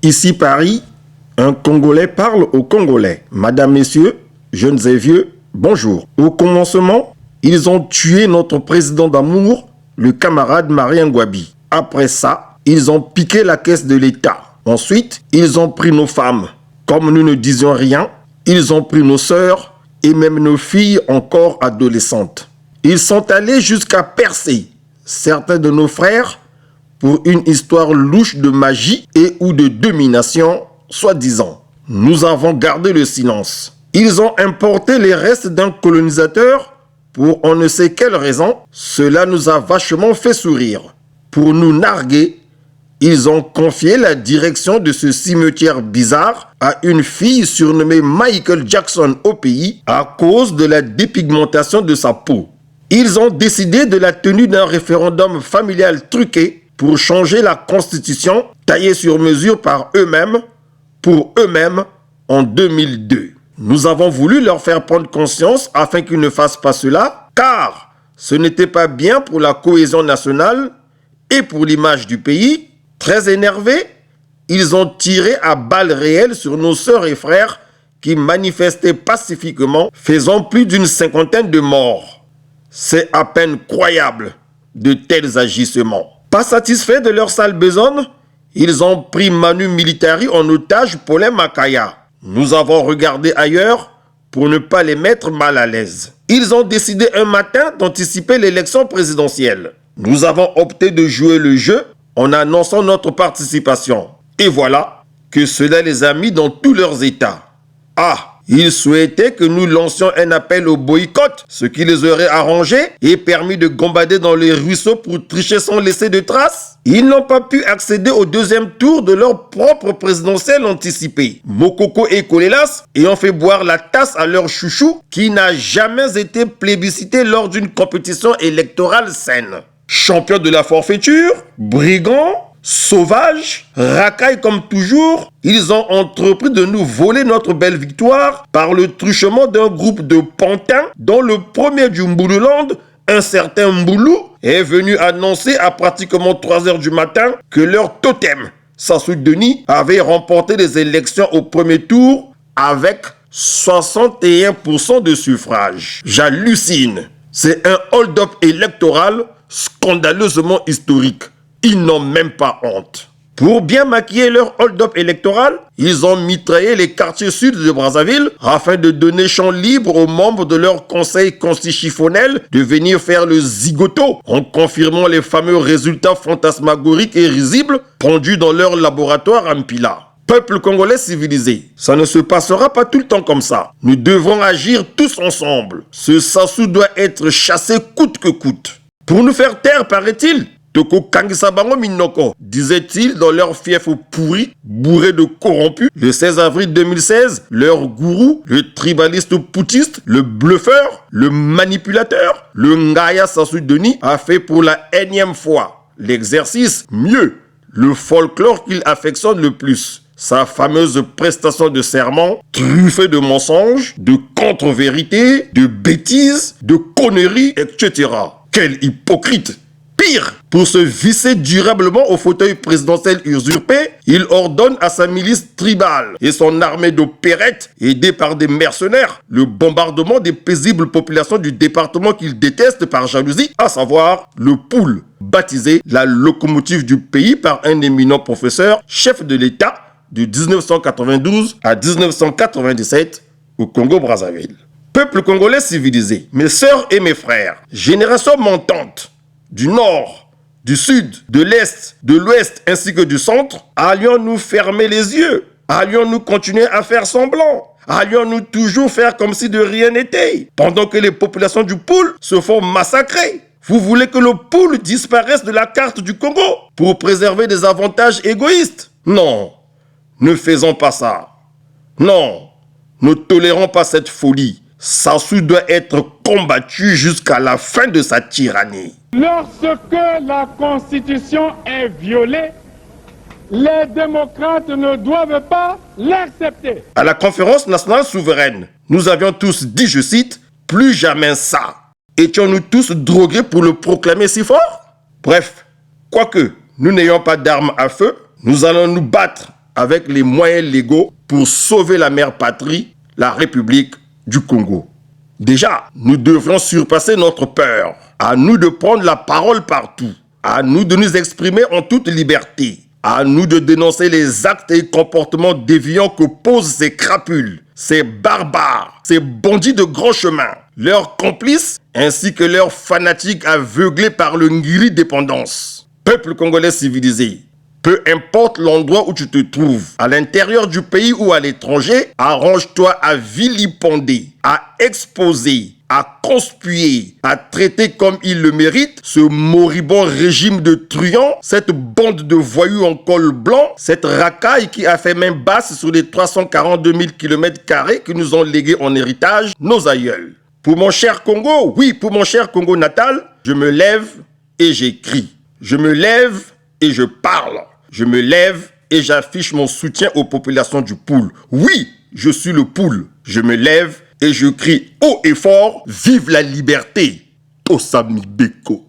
Ici Paris, un Congolais parle aux Congolais. Madame, Messieurs, jeunes et vieux, bonjour. Au commencement, ils ont tué notre président d'amour, le camarade Marien Ngouabi. Après ça, ils ont piqué la caisse de l'État. Ensuite, ils ont pris nos femmes. Comme nous ne disions rien, ils ont pris nos sœurs et même nos filles encore adolescentes. Ils sont allés jusqu'à percer certains de nos frères pour une histoire louche de magie et ou de domination, soi-disant. Nous avons gardé le silence. Ils ont importé les restes d'un colonisateur pour on ne sait quelle raison. Cela nous a vachement fait sourire. Pour nous narguer, ils ont confié la direction de ce cimetière bizarre à une fille surnommée Michael Jackson au pays à cause de la dépigmentation de sa peau. Ils ont décidé de la tenue d'un référendum familial truqué pour changer la constitution taillée sur mesure par eux-mêmes, pour eux-mêmes, en 2002. Nous avons voulu leur faire prendre conscience afin qu'ils ne fassent pas cela, car ce n'était pas bien pour la cohésion nationale et pour l'image du pays. Très énervés, ils ont tiré à balles réelles sur nos sœurs et frères qui manifestaient pacifiquement, faisant plus d'une 50aine de morts. C'est à peine croyable de tels agissements. Pas satisfaits de leur sale besogne, ils ont pris Manu Militari en otage pour les Makaya. Nous avons regardé ailleurs pour ne pas les mettre mal à l'aise. Ils ont décidé un matin d'anticiper l'élection présidentielle. Nous avons opté de jouer le jeu en annonçant notre participation. Et voilà que cela les a mis dans tous leurs états. Ah, ils souhaitaient que nous lancions un appel au boycott, ce qui les aurait arrangés et permis de gambader dans les ruisseaux pour tricher sans laisser de traces. Ils n'ont pas pu accéder au deuxième tour de leur propre présidentielle anticipée. Mokoko et Kolelas ayant fait boire la tasse à leur chouchou qui n'a jamais été plébiscité lors d'une compétition électorale saine. Champions de la forfaiture, brigands, sauvages, racailles comme toujours, ils ont entrepris de nous voler notre belle victoire par le truchement d'un groupe de pantins dont le premier du Mboulouland, un certain Mboulou, est venu annoncer à pratiquement 3 h du matin que leur totem, Sassou Denis, avait remporté les élections au premier tour avec 61% de suffrages. J'hallucine. C'est un hold-up électoral scandaleusement historique. Ils n'ont même pas honte. Pour bien maquiller leur hold-up électoral, ils ont mitraillé les quartiers sud de Brazzaville afin de donner champ libre aux membres de leur conseil constitutionnel de venir faire le zigoto en confirmant les fameux résultats fantasmagoriques et risibles pondus dans leur laboratoire à Mpila. Peuple congolais civilisé, ça ne se passera pas tout le temps comme ça. Nous devrons agir tous ensemble. Ce Sassou doit être chassé coûte que coûte. Pour nous faire taire, paraît-il, Toko Kangisabango Minoko, disait-il dans leur fief pourri, bourré de corrompus. Le 16 avril 2016, leur gourou, le tribaliste poutiste, le bluffeur, le manipulateur, le Ngaya Sassou Denis a fait pour la énième fois l'exercice, mieux, le folklore qu'il affectionne le plus. Sa fameuse prestation de serment, truffée de mensonges, de contre-vérités, de bêtises, de conneries, etc. Quel hypocrite! Pire, pour se visser durablement au fauteuil présidentiel usurpé, il ordonne à sa milice tribale et son armée d'opérettes, aidée par des mercenaires, le bombardement des paisibles populations du département qu'il déteste par jalousie, à savoir le Poul, baptisé la locomotive du pays par un éminent professeur, chef de l'État de 1992 à 1997 au Congo-Brazzaville. Peuple congolais civilisé, mes sœurs et mes frères, génération montante, du nord, du sud, de l'est, de l'ouest ainsi que du centre, allions-nous fermer les yeux? Allions-nous continuer à faire semblant? Allions-nous toujours faire comme si de rien n'était? Pendant que les populations du Poul se font massacrer. Vous voulez que le Poul disparaisse de la carte du Congo pour préserver des avantages égoïstes? Non, ne faisons pas ça. Non, ne tolérons pas cette folie. Sassou doit être combattu jusqu'à la fin de sa tyrannie. Lorsque la Constitution est violée, les démocrates ne doivent pas l'accepter. À la conférence nationale souveraine, nous avions tous dit, je cite, « Plus jamais ça ». Étions-nous tous drogués pour le proclamer si fort? Bref, quoique nous n'ayons pas d'armes à feu, nous allons nous battre avec les moyens légaux pour sauver la mère patrie, la République du Congo. Déjà, nous devrions surpasser notre peur. À nous de prendre la parole partout. À nous de nous exprimer en toute liberté. À nous de dénoncer les actes et comportements déviants que posent ces crapules, ces barbares, ces bandits de grand chemin, leurs complices ainsi que leurs fanatiques aveuglés par le ngiri dépendance. Peuple congolais civilisé, peu importe l'endroit où tu te trouves, à l'intérieur du pays ou à l'étranger, arrange-toi à vilipender, à exposer, à conspuer, à traiter comme il le mérite ce moribond régime de truands, cette bande de voyous en col blanc, cette racaille qui a fait main basse sur les 342 000 km² que nous ont légués en héritage nos aïeuls. Pour mon cher Congo, oui, pour mon cher Congo natal, je me lève et j'écris. Je me lève et je parle. Je me lève et j'affiche mon soutien aux populations du Poul. Oui, je suis le Poul. Je me lève et je crie haut et fort, vive la liberté. Tosami Beko.